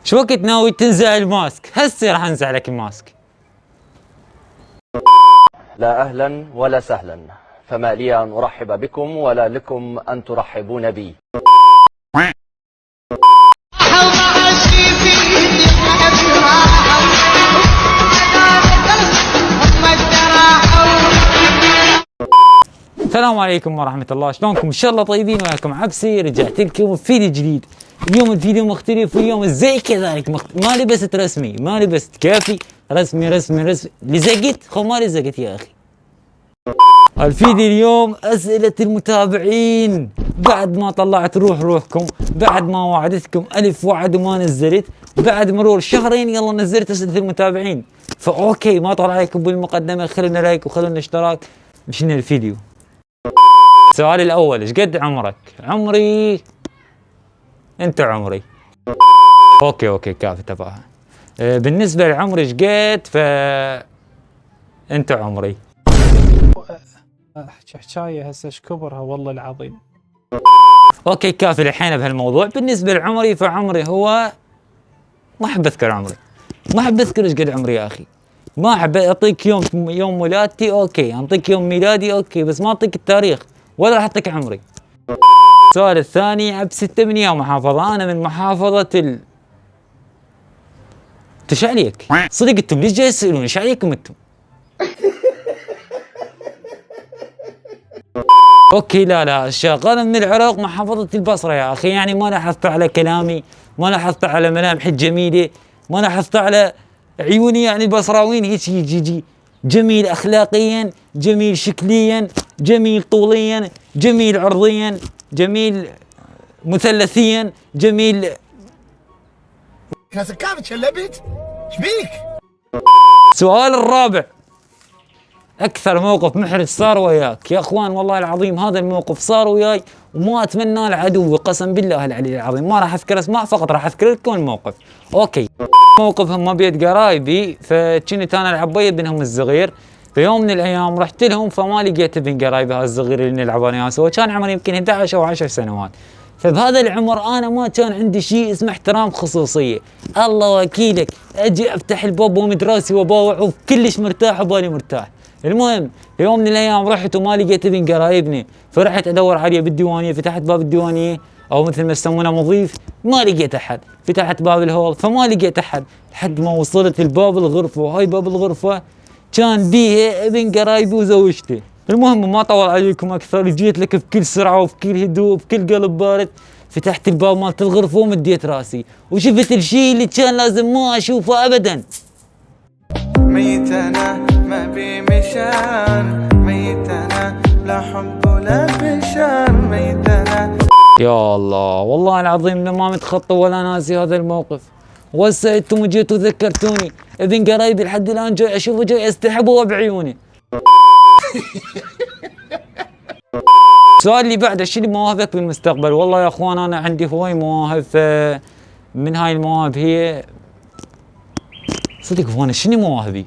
شو وقت ناوي تنزع الماسك؟ هسه راح انزع لك الماسك. لا أهلا ولا سهلا، فما لي أن أرحب بكم ولا لكم أن ترحبون بي. السلام عليكم ورحمة الله، شلونكم؟ إن شاء الله طيبين وياكم عبسي. رجعت لكم بفيديو جديد. اليوم الفيديو مختلف، واليوم الزي كذلك ما لبست رسمي، ما لبست كافي، رسمي رسمي رسمي. لزقت؟ خو ما لزقت يا أخي. الفيديو اليوم أسئلة المتابعين. بعد ما طلعت روحكم، بعد ما وعدتكم ألف وعد وما نزلت، بعد مرور شهرين يلا نزلت أسئلة المتابعين. فأوكي ما طلع عليكم بالمقدمة، خلونا لايك وخلونا اشتراك. مشينا الفيديو. السؤال الأول، ايش قد عمرك؟ عمري أنت عمري. أوكي كافي تفاهم. بالنسبة لعمري ايش قد؟ أنت عمري. حكاية هسه ايش كبرها والله العظيم. اوكي كافي الحين بهالموضوع. بالنسبة لعمري فعمري هو ما احب اذكر عمري، ما احب اذكر ايش قد عمري يا اخي. ما احب اعطيك يوم ولادتي، اوكي اعطيك يوم ميلادي اوكي، بس ما اعطيك التاريخ ولا راح اعطيك عمري. السؤال الثاني، عبس انت من يا محافظة؟ انا من محافظة ايش عليك؟ صدق انتم ليش جاي تسألون؟ ايش عليكم انتم؟ اوكي لا شغال من العراق محافظة البصرة يا اخي. يعني ما لاحظت على كلامي، ما لاحظت على ملامحي الجميلة، ما لاحظت على عيوني. يعني البصراويين هيك يجي جميل اخلاقيا، جميل شكليا، جميل طوليا، جميل عرضيا، جميل مثلثيا، جميل. ناس كانت شلبت شبيك. السؤال الرابع، اكثر موقف محرج صار وياك؟ يا اخوان والله العظيم هذا الموقف صار وياي وما اتمنى العدو، قسم بالله العلي العظيم. ما راح اذكر اسماء، فقط راح اذكر لكم الموقف. اوكي موقف هم بيت قرايبي، فكنت انا العب ويا ابنهم الصغير. في يوم من الايام رحت لهم فما لقيت ابن قرايبي هذا الصغير اللي نلعب انا وياه. كان عمري يمكن 11 او 10 سنوات. فبهذا العمر انا ما كان عندي شيء اسمه احترام خصوصيه. الله وكيلك اجي افتح الباب وامد راسي وباوع وكلش مرتاح وبالي مرتاح. المهم في يوم من الايام رحت وما لقيت ابن قرايبني، فرحت ادور عليه بالديوانيه. فتحت باب الديوانيه او مثل ما يسمونه مضيف، ما لقيت احد. فتحت باب الهول فما لقيت احد، لحد ما وصلت الباب الغرفه. وهاي باب الغرفه كان بيها ابن قرايبي وزوجته. المهم ما طول عليكم اكثر، جيت لك بكل سرعه وبكل هدوء بكل قلب بارد. فتحت الباب مالت الغرفه ومديت راسي وشفت الشيء اللي كان لازم ما اشوفه ابدا. ميت انا ما بي مشان، ميت انا لا حب ولا بشان، ميت انا. يا الله والله العظيم ما متخطى ولا ناسي هذا الموقف. وهسه انتم جيتوا ذكرتوني. ابن قرايبي لحد الان جاي اشوفه جاي استحبه بعيوني. السؤال اللي بعده، شنو مواهبك بالمستقبل؟ والله يا اخوان انا عندي هواي مواهب. من هاي المواهب هي صدق وانا شنو مواهبي؟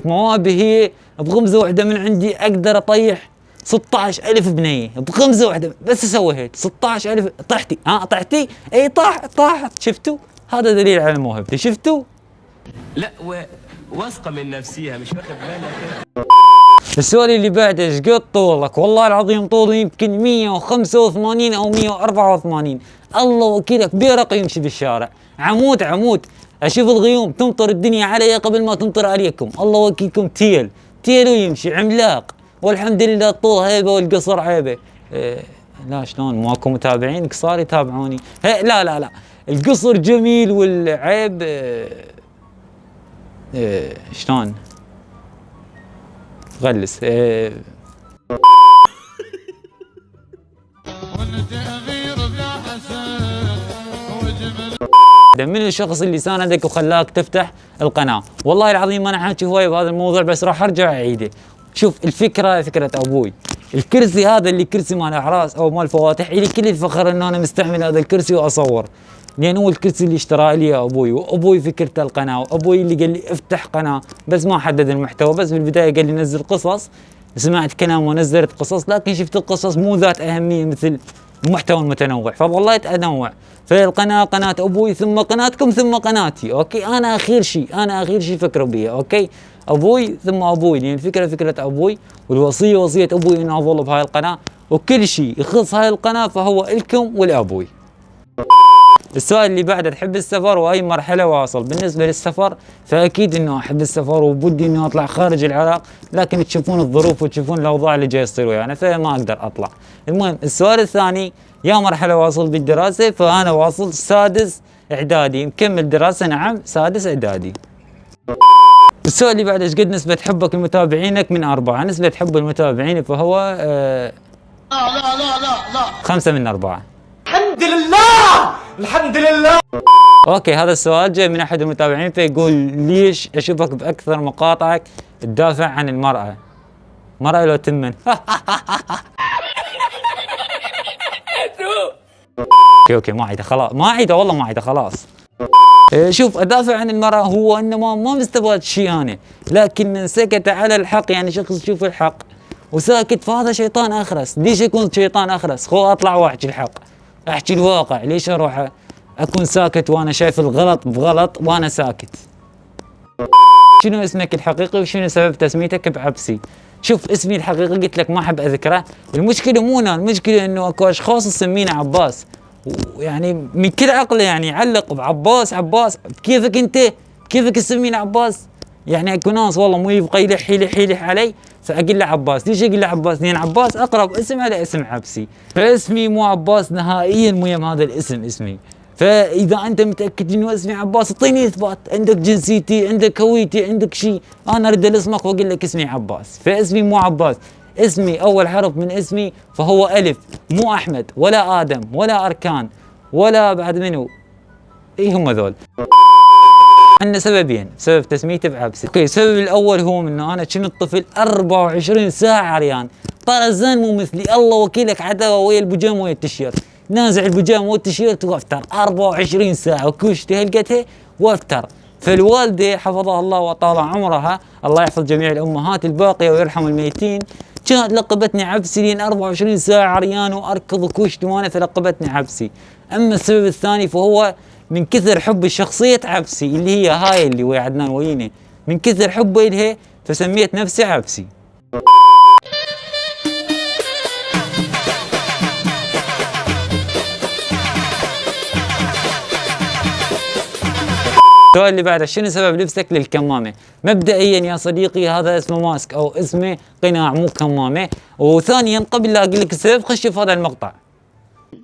مواهبي هي بغمزه واحده من عندي اقدر اطيح 16,000 بنيه بغمزه واحده بس. اسوي هيك 16,000. طحتي؟ طحتي؟ اي طاحت. شفتوا؟ هذا دليل على موهبتي. شفتوا؟ لا واثقه من نفسيها مش واخد بالك. السؤال اللي بعده، ايش قد طولك؟ والله العظيم طولي يمكن 185 او 184. الله وكيلك بيرق يمشي بالشارع. عمود اشوف الغيوم تمطر الدنيا علي قبل ما تمطر عليكم. الله وكيلكم تيل ويمشي عملاق. والحمد لله الطول هيبه والقصر عيبه. لا شلون ماكو متابعين قصار يتابعوني؟ لا القصر جميل والعيب شلون غلس. من الشخص اللي ساندك وخلاك تفتح القناة؟ والله العظيم انا حاكي هواي بهذا الموضوع بس راح ارجع اعيده. شوف الفكرة فكرة ابوي. الكرسي هذا اللي كرسي مال اعراس او مال فواتح، الي كل الفخر ان انا مستعمل هذا الكرسي واصور، لان هو الكرسي اللي اشتراه لي ابوي. وابوي فكرته القناة، وابوي اللي قال لي افتح قناة، بس ما حدد المحتوى. بس بالبداية قال لي نزل قصص، سمعت كلام ونزلت قصص، لكن شفت القصص مو ذات اهمية مثل المحتوى المتنوع، فظليت انوع. فالقناه قناه ابوي ثم قناتكم ثم قناتي، اوكي. انا اخير شيء فكروا بي، اوكي. ابوي ثم ابوي، لان الفكره فكره ابوي، والوصيه وصيه ابوي انه اظل بهاي القناه، وكل شيء يخص هاي القناه فهو الكم ولابوي. السؤال اللي بعده، تحب السفر واي مرحله واصل؟ بالنسبه للسفر فاكيد انه احب السفر وبدي انه اطلع خارج العراق، لكن تشوفون الظروف وتشوفون الاوضاع اللي جاي يصير ويانا فما اقدر اطلع. المهم السؤال الثاني، يا مرحله واصل بالدراسه؟ فانا واصل سادس اعدادي، مكمل دراسه، نعم سادس اعدادي. السؤال اللي بعده، ايش قد نسبه حبك لمتابعينك من 4؟ نسبه حب المتابعين فهو لا 5 من 4. الحمد لله. اوكي، هذا السؤال جاي من احد المتابعين فيقول ليش اشوفك باكثر مقاطعك تدافع عن المرأة؟ مرأة لو تمن. اوكي ما عيده خلاص، ما عيده والله ما عيده خلاص. شوف، ادافع عن المرأة هو انما ما مستفاد شيء انا، لكن من سكت على الحق، يعني شخص يشوف الحق وساكت فهذا شيطان اخرس. ليش يكون شيطان اخرس؟ خو اطلع واحكي الحق، احكي الواقع. ليش اروح اكون ساكت وانا شايف الغلط بغلط وانا ساكت؟ شنو اسمك الحقيقي وشنو سبب تسميتك بعبسي؟ شوف، اسمي الحقيقي قلت لك ما احب اذكره. المشكله مو انا، المشكله انه اكو اشخاص يسمينه عباس، ويعني من كل عقله يعني يعلق بعباس. عباس كيفك انت؟ كيفك تسميني عباس؟ يعني اكو ناس والله مو يبغى يلح علي فاقول له عباس. ليش اقول له عباس؟ لان عباس اقرب اسم على اسم عبسي، فاسمي مو عباس نهائيا، مو يم هذا الاسم اسمي. فاذا انت متاكد انه اسمي عباس اعطيني اثبات، عندك جنسيتي، عندك هويتي، عندك شيء، انا ارد اسمك واقول لك اسمي عباس. فاسمي مو عباس، اسمي اول حرف من اسمي فهو الف، مو احمد ولا ادم ولا اركان ولا بعد منو. اي هم ذول. عندنا سببين سبب تسميتي بعبسي. اوكي، السبب الاول هو انه انا كنت طفل 24 ساعه عريان، طرزان مو مثلي، الله وكيلك عداوه ويا البيجامه ويا التيشيرت، نازع البيجامه والتيشيرت وافتر 24 ساعه وكوشتي هلقتها وافتر. فالوالده حفظها الله وطال عمرها، الله يحفظ جميع الامهات الباقيه ويرحم الميتين، كانت لقبتني عبسي لين 24 ساعه عريان واركض وكوشتي وانا فلقبتني عبسي. اما السبب الثاني فهو من كثر حب الشخصية عبسي اللي هي هاي اللي ويا عدنان وينه، من كثر حبي لها فسميت نفسي عبسي. السؤال اللي بعده، شنو سبب لبسك للكمامة؟ مبدئيا يا صديقي هذا اسمه ماسك او اسمه قناع مو كمامة. وثانيا قبل لا اقول لك السبب خش شوف هذا المقطع.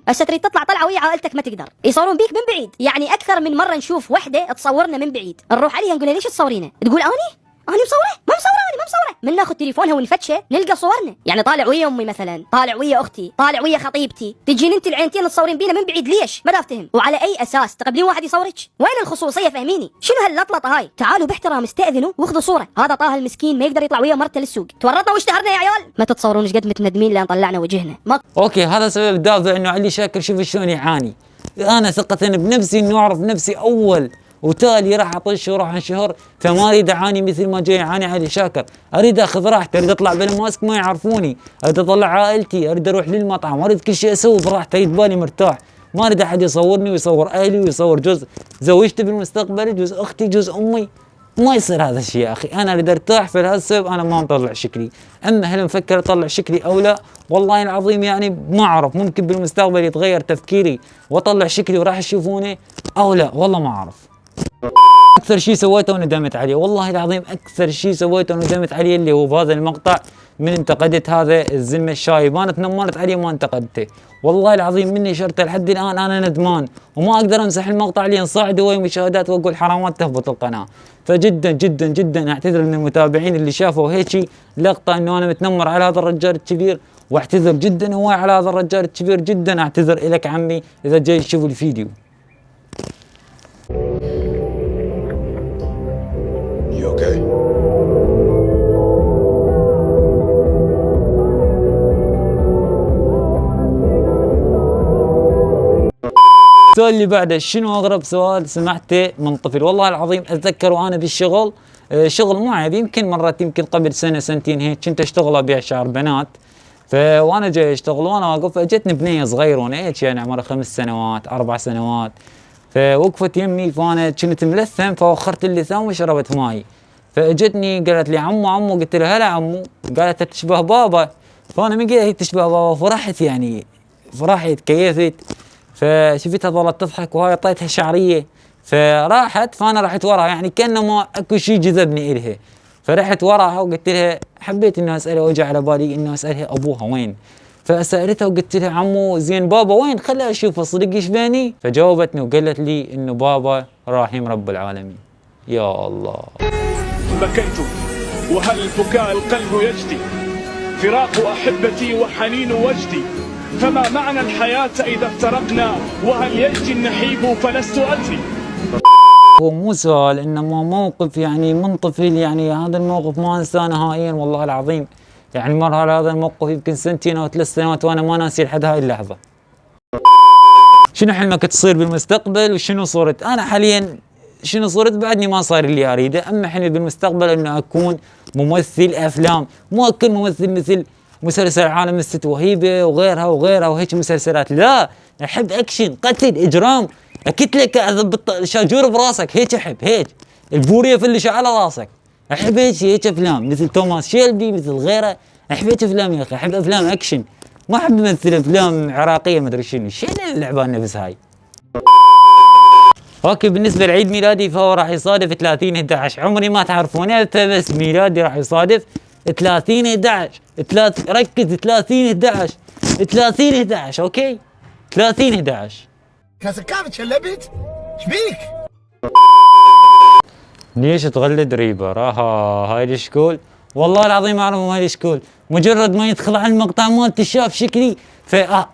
هسه تريد تطلع طلعه ويا عائلتك ما تقدر، يصورون بيك من بعيد، يعني اكثر من مره نشوف وحده تصورنا من بعيد، نروح عليها نقول لها ليش تصورينه؟ تقول انا مصوره؟ ما مصوره، انا ما مصوره. من ناخذ تليفونها ونفتشه نلقى صورنا، يعني طالع ويا امي مثلا، طالع ويا اختي، طالع ويا خطيبتي، تجين انت العينتين تصورين بينا من بعيد، ليش؟ ما افتهم. وعلى اي اساس تقبلين واحد يصورك؟ وين الخصوصيه فهميني؟ شنو هاللطلطه هاي؟ تعالوا باحترام استاذنوا واخذوا صوره، هذا طه المسكين ما يقدر يطلع ويا مرته للسوق، تورطنا واشتهرنا يا عيال، ما تتصورون ايش قد متندمين لان طلعنا وجهنا. اوكي، هذا سبب دافع انه علي شاكر شوف شلون يعاني. انا ثقة بنفسي انه اعرف نفسي اول وتالي راح اطش وراح انشهر، فما اريد اعاني مثل ما جاي يعاني علي شاكر. اريد اخذ راحتي، اريد اطلع بلا ماسك ما يعرفوني، اريد اطلع عائلتي، اريد اروح للمطعم، اريد كل شيء اسوي براحتي، اريد بالي مرتاح، ما اريد احد يصورني ويصور اهلي ويصور جزء زوجتي بالمستقبل، جزء اختي، جزء امي. ما يصير هذا الشيء يا اخي، انا اريد ارتاح. في هذا السبب انا ما مطلع شكلي. اما هل مفكر اطلع شكلي او لا؟ والله العظيم يعني ما اعرف، ممكن بالمستقبل يتغير تفكيري واطلع شكلي وراح تشوفوني او لا، والله ما اعرف. اكثر شيء سويته وندمت عليه، والله العظيم اكثر شيء سويته وندمت عليه اللي هو بهذا المقطع من انتقدت هذا الزلمه الشايب. انا تنمرت عليه ما انتقدته، والله العظيم مني شرته لحد الان انا ندمان وما اقدر امسح المقطع لين صاعد هواي مشاهدات واقول حرامات تهبط القناه. فجدا جدا جدا اعتذر من المتابعين اللي شافوا هيك لقطه انه انا متنمر على هذا الرجال الكبير، واعتذر جدا هواي على هذا الرجال الكبير، جدا اعتذر لك عمي اذا جاي تشوف الفيديو. السؤال اللي بعده، شنو اغرب سؤال سمعته من طفل؟ والله العظيم اتذكر وانا بالشغل، شغل معي يمكن مرات يمكن قبل سنه سنتين هيك، كنت اشتغل ابيع شعر بنات. وانا جاي اشتغل وانا واقف، اجتني بنيه صغيرونه هيك يعني عمرها 5 سنوات 4 سنوات، فوقفت يمي، فانا كنت ملثم فوخرت اللثام وشربت ماي، فاجتني قالت لي عمو، قلت لها هلا عمو، قالت تشبه بابا، فانا من قلت هي تشبه بابا فرحت يعني، فرحت كيفت، فشفتها ظلت تضحك وهاي اعطيتها شعريه، فراحت، فانا رحت وراها يعني كانه ما اكو شيء جذبني الها، فرحت وراها وقلت لها، حبيت انه اسالها واجى على بالي انه اسالها ابوها وين، فسالتها وقلت لها عمو زين بابا وين، خليها اشوفه صدق يشبهني، فجاوبتني وقالت لي انه بابا رحيم رب العالمين. يا الله. بكيت وهل بكاء القلب يجدي، فراق أحبتي وحنين وجدي، فما معنى الحياة إذا افترقنا، وهل يجدي النحيب فلست أدري. هو مو سؤال، انما موقف يعني من طفل، يعني هذا الموقف ما انساه نهائيا والله العظيم، يعني مر على هذا الموقف يمكن 2 أو 3 سنوات وانا ما ناسي لحد هاي اللحظه. شنو حلمك تصير بالمستقبل وشنو صرت؟ انا حاليا شنو صرت بعدني ما صار اللي اريده، اما حلمي بالمستقبل انه اكون ممثل افلام، مو اكون ممثل مثل مسلسل عالم الست وهيبه وغيرها وهيك مسلسلات، لا، احب اكشن، قتل، اجرام، اكتلك اضبط شاجور براسك، هيك احب، هيك البوريه فلش على راسك، احب هيك افلام مثل توماس شيلبي مثل غيره، احب هيك افلام يا اخي، احب افلام اكشن، ما احب امثل افلام عراقيه مدري شنو اللعبه النفس هاي. اوكي، بالنسبه لعيد ميلادي فهو راح يصادف 30/11، عمري ما تعرفونه بس ميلادي راح يصادف 30/11، ركز 30/11 اوكي 30/11. كاسكافة شلبت شبيك؟ ليش تغلد ريبر؟ هاي الشكول، والله العظيم اعرف هاي الشكول، مجرد ما يدخل على المقطع مالتي الشاف شكلي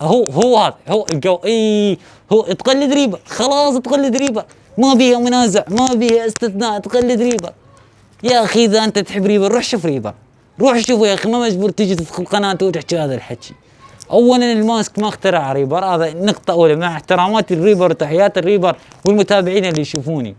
هو هذا هو الجو، هو تقلد ريبر، خلاص تقلد ريبر، ما بيها منازع، ما بيها استثناء، تقلد ريبر. يا اخي اذا انت تحب ريبر روح شوف ريبر، روح شوفه يا اخي، ما مجبور تجي تدخل قناته وتحكي هذا الحكي. اولا الماسك ما اخترع ريبر، هذا نقطه اولى، مع احترامات الريبر وتحيات الريبر والمتابعين اللي يشوفوني.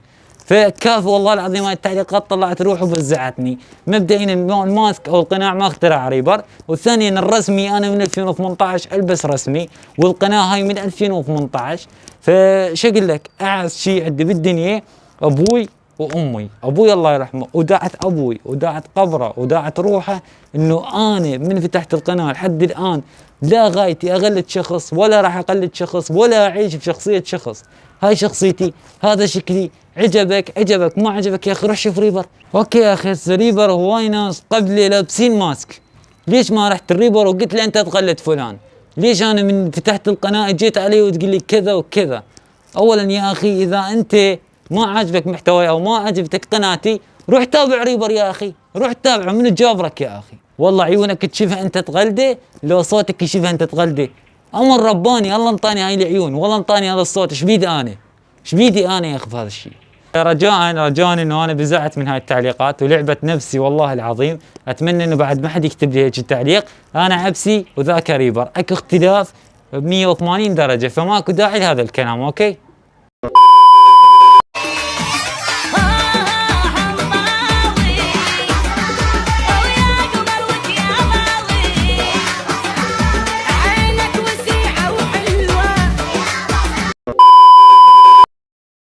فكاف والله العظيم هاي التعليقات طلعت روح وبزعتني. مبدئيا الماسك او القناع ما اخترع ريبر، وثانيا الرسمي انا من 2018 البس رسمي، والقناة هاي من 2018. فش اقول لك، اعز شيء عندي بالدنيا ابوي وامي، ابوي الله يرحمه ودعت ابوي ودعت قبره ودعت روحه انه انا من فتحت القناه لحد الان لا غايتي اقلد شخص ولا راح اقلد شخص ولا اعيش بشخصيه شخص، هاي شخصيتي، هذا شكلي، عجبك ما عجبك يا اخي روح شوف ريبر. اوكي يا اخي ريبر هواي ناس قبلي لابسين ماسك، ليش ما رحت الريبر وقلت له انت تقلد فلان؟ ليش انا من فتحت القناه جيت عليه وتقول لي كذا وكذا؟ اولا يا اخي اذا انت ما عجبك محتواي او ما عجبتك قناتي روح تابع ريبر يا اخي، روح تابعه، من جابرك يا اخي؟ والله عيونك تشوفها انت تغلده، لو صوتك يشوفها انت تغلده، امر رباني الله انطاني هاي العيون، والله انطاني هذا الصوت، ايش بيدي انا يا اخي في هذا الشيء؟ رجاء انه انا بزعت من هاي التعليقات ولعبت نفسي والله العظيم، اتمنى انه بعد ما حد يكتب لي هيك التعليق، انا عبسي وذاك ريبر، اكو اختلاف ب 180 درجه، فماكو داعي لهذا الكلام. اوكي